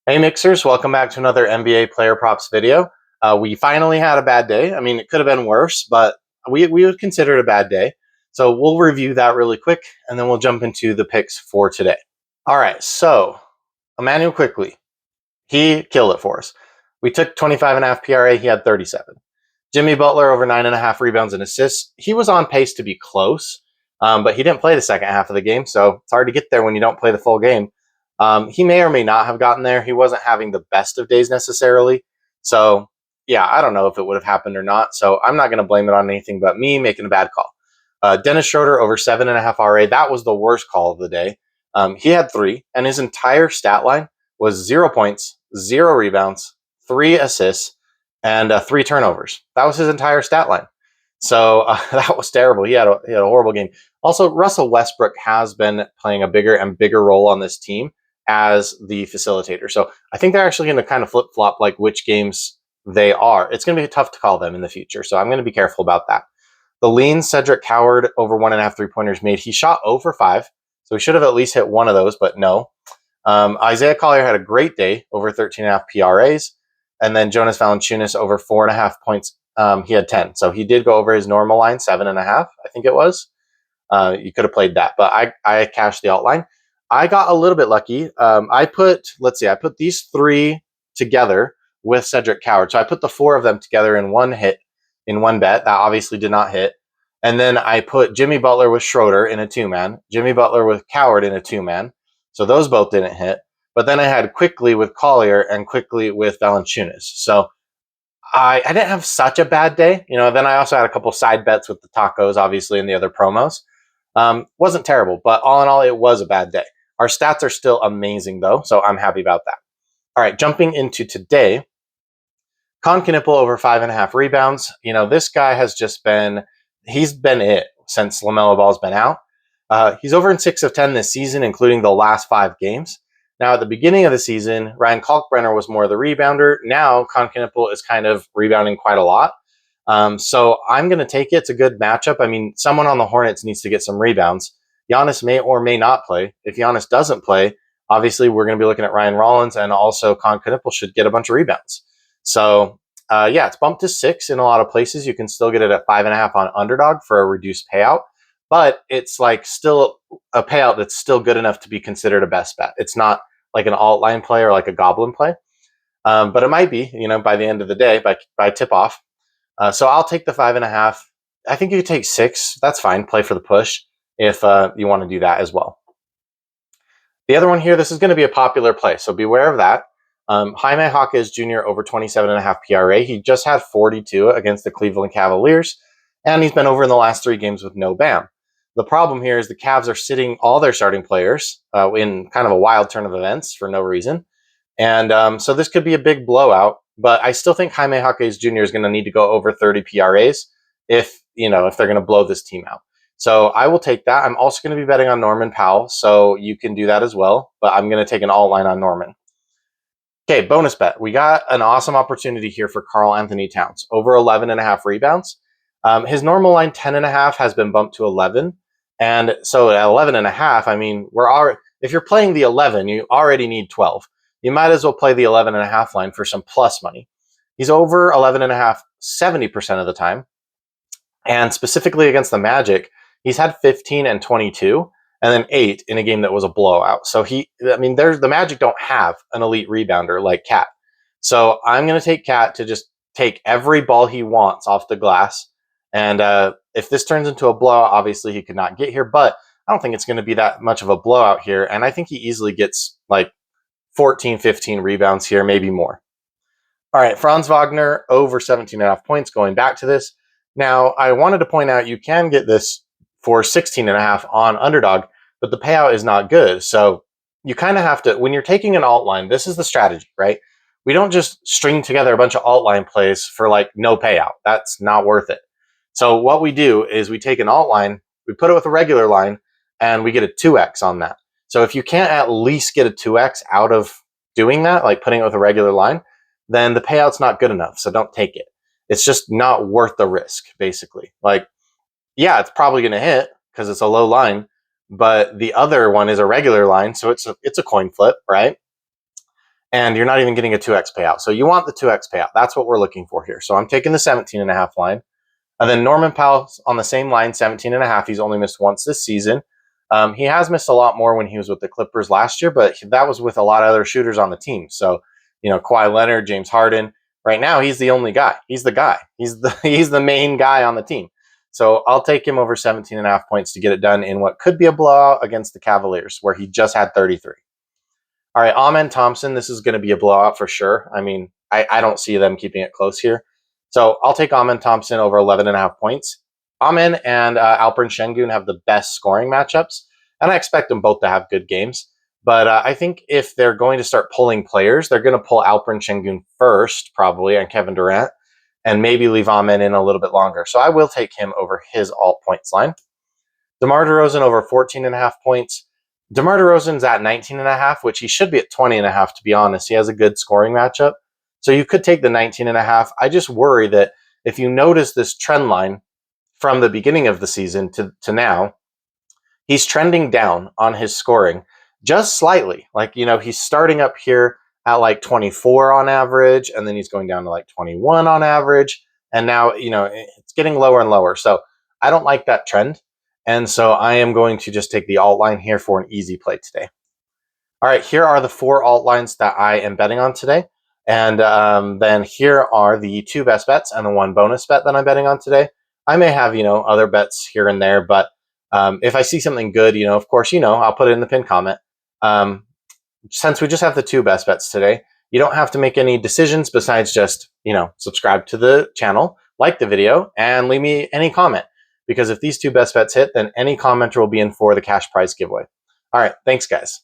Hey Mixers, welcome back to another NBA player props video. We finally had a bad day. I mean, it could have been worse, but we would consider it a bad day. So we'll review that really quick, and then we'll jump into the picks for today. All right, so Emmanuel quickly, he killed it for us. We took 25.5 PRA, he had 37. Jimmy Butler over 9.5 rebounds and assists. He was on pace to be close, but he didn't play the second half of the game, so it's hard to get there when you don't play the full game. He may or may not have gotten there. He wasn't having the best of days necessarily. So, yeah, I don't know if it would have happened or not. So I'm not going to blame it on anything but me making a bad call. Dennis Schroeder over 7.5 RA. That was the worst call of the day. He had 3, and his entire stat line was 0 points, 0 rebounds, 3 assists, and 3 turnovers. That was his entire stat line. So that was terrible. He had a horrible game. Also, Russell Westbrook has been playing a bigger and bigger role on this team as the facilitator. So I think they're actually going to kind of flip-flop like which games they are. It's going to be tough to call them in the future, so I'm going to be careful about that. The lean Cedric Coward over 1.5 3-pointers made. He shot over 5, so he should have at least hit one of those, but no. Isaiah Collier had a great day, over 13.5 PRAs. And then Jonas Valanciunas over 4.5 points. He had 10. So he did go over his normal line, 7.5, I think it was. You could have played that, but I cashed the alt line. I got a little bit lucky. I put these 3 together with Cedric Coward. So I put the 4 of them together in one hit, in one bet. That obviously did not hit. And then I put Jimmy Butler with Schroeder in a 2-man, Jimmy Butler with Coward in a 2-man. So those both didn't hit. But then I had Quickly with Collier and Quickly with Valanciunas. So I didn't have such a bad day. Then I also had a couple side bets with the tacos, obviously, and the other promos. Wasn't terrible, but all in all, it was a bad day. Our stats are still amazing, though, so I'm happy about that. All right, jumping into today, Con Knipple over 5.5 rebounds. This guy has just been, he's been it since LaMelo Ball's been out. He's over in 6 of 10 this season, including the last 5 games. Now, at the beginning of the season, Ryan Kalkbrenner was more the rebounder. Now, Con Knipple is kind of rebounding quite a lot. So I'm going to take it. It's a good matchup. I mean, someone on the Hornets needs to get some rebounds. Giannis may or may not play. If Giannis doesn't play, obviously we're going to be looking at Ryan Rollins, and also Con Knipple should get a bunch of rebounds. So, yeah, it's bumped to 6 in a lot of places. You can still get it at 5.5 on Underdog for a reduced payout. But it's like still a payout that's still good enough to be considered a best bet. It's not like an alt line play or like a goblin play. But it might be, by the end of the day, by tip off. So I'll take the 5.5. I think you could take 6. That's fine. Play for the push if you want to do that as well. The other one here, this is going to be a popular play, so beware of that. Jaime Jaquez Jr. over 27.5 PRA. He just had 42 against the Cleveland Cavaliers, and he's been over in the last 3 games with no Bam. The problem here is the Cavs are sitting all their starting players in kind of a wild turn of events for no reason. And so this could be a big blowout, but I still think Jaime Jaquez Jr. is going to need to go over 30 PRAs if they're going to blow this team out. So I will take that. I'm also going to be betting on Norman Powell, so you can do that as well, but I'm going to take an alt line on Norman. Okay, bonus bet. We got an awesome opportunity here for Karl Anthony Towns, over 11.5 rebounds. His normal line, 10.5, has been bumped to 11. And so at 11.5, I mean, if you're playing the 11, you already need 12. You might as well play the 11.5 line for some plus money. He's over 11.5 70% of the time. And specifically against the Magic, he's had 15 and 22, and then 8 in a game that was a blowout. So the Magic don't have an elite rebounder like Cat. So I'm going to take Cat to just take every ball he wants off the glass. And if this turns into a blowout, obviously he could not get here, but I don't think it's going to be that much of a blowout here. And I think he easily gets like 14, 15 rebounds here, maybe more. All right, Franz Wagner over 17.5 points, going back to this. Now, I wanted to point out you can get this for 16.5 on Underdog, but the payout is not good. So you kind of have to, when you're taking an alt line, this is the strategy, right? We don't just string together a bunch of alt line plays for like no payout. That's not worth it. So what we do is we take an alt line, we put it with a regular line, and we get a 2x on that. So if you can't at least get a 2x out of doing that, like putting it with a regular line, then the payout's not good enough. So don't take it. It's just not worth the risk, basically. Like, yeah, it's probably going to hit because it's a low line, but the other one is a regular line, so it's a coin flip, right? and you're not even getting a 2x payout. So you want the 2x payout. That's what we're looking for here. So I'm taking the 17.5 line. And then Norman Powell's on the same line, 17.5. He's only missed once this season. He has missed a lot more when he was with the Clippers last year, but that was with a lot of other shooters on the team. So, Kawhi Leonard, James Harden. Right now, he's the only guy. He's the guy. He's the main guy on the team. So I'll take him over 17.5 points to get it done in what could be a blowout against the Cavaliers, where he just had 33. All right, Amen Thompson, this is going to be a blowout for sure. I mean, I don't see them keeping it close here. So I'll take Amen Thompson over 11.5 points. Amen and Alperen Şengün have the best scoring matchups, and I expect them both to have good games. But I think if they're going to start pulling players, they're going to pull Alperen Şengün first, probably, and Kevin Durant, and maybe leave Amen in a little bit longer. So I will take him over his alt points line. DeMar DeRozan over 14.5 points. DeMar DeRozan's at 19.5, which he should be at 20.5, to be honest. He has a good scoring matchup. So you could take the 19.5. I just worry that if you notice this trend line from the beginning of the season to now, he's trending down on his scoring just slightly. Like, he's starting up here at like 24 on average, and then he's going down to like 21 on average. And now, it's getting lower and lower. So I don't like that trend. And so I am going to just take the alt line here for an easy play today. All right, here are the 4 alt lines that I am betting on today. And then here are the 2 best bets and the 1 bonus bet that I'm betting on today. I may have, other bets here and there, but if I see something good, of course, I'll put it in the pinned comment. Since we just have the 2 best bets today, you don't have to make any decisions besides just, subscribe to the channel, like the video, and leave me any comment. Because if these 2 best bets hit, then any commenter will be in for the cash prize giveaway. All right, thanks, guys.